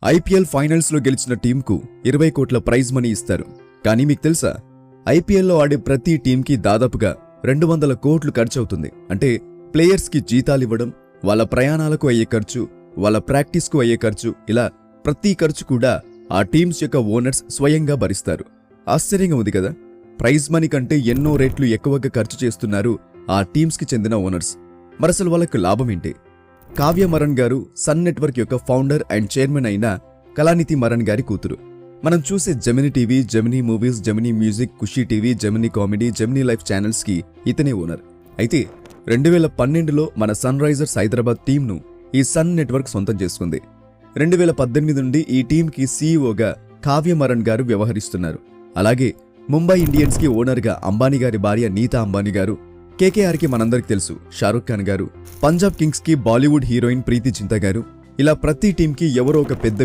IPL ఫైనల్స్లో గెలిచిన టీంకు 20 కోట్ల prize money ఇస్తారు. కానీ మీకు తెలుసా, ఐపీఎల్లో ఆడే ప్రతి టీంకి దాదాపుగా 200 కోట్లు ఖర్చవుతుంది. అంటే ప్లేయర్స్కి జీతాలివ్వడం, వాళ్ళ ప్రయాణాలకు అయ్యే ఖర్చు, వాళ్ళ ప్రాక్టీస్కు అయ్యే ఖర్చు, ఇలా ప్రతి ఖర్చు కూడా ఆ టీమ్స్ యొక్క ఓనర్స్ స్వయంగా భరిస్తారు. ఆశ్చర్యంగా ఉంది కదా. ప్రైజ్ మనీ కంటే ఎన్నో రెట్లు ఎక్కువగా ఖర్చు చేస్తున్నారు ఆ టీమ్స్కి చెందిన ఓనర్స్. మరసలు వాళ్ళకు లాభమేంటి? కావ్య మరన్ గారు సన్ నెట్వర్క్ యొక్క ఫౌండర్ అండ్ చైర్మన్ అయిన కళానిధి మరన్ గారి కూతురు. మనం చూసే Gemini TV, Gemini Movies, Gemini Music, Khushi TV, Gemini Comedy, Gemini Life channels కి ఇతనే ఓనర్. అయితే 2012లో మన సన్ రైజర్స్ హైదరాబాద్ టీంను ఈ సన్ నెట్వర్క్ సొంతం చేసుకుంది. 2018 నుండి ఈ టీంకి సీఈఓగా కావ్య మరన్ గారు వ్యవహరిస్తున్నారు. అలాగే ముంబై ఇండియన్స్ కి ఓనర్గా అంబానీ గారి భార్య నీతా అంబానీ గారు, కేకేఆర్ కి మనందరికి తెలుసు షారుఖ్ ఖాన్ గారు, పంజాబ్ కింగ్స్ కి బాలీవుడ్ హీరోయిన్ ప్రీతి జింతా గారు, ఇలా ప్రతి టీంకి ఎవరో ఒక పెద్ద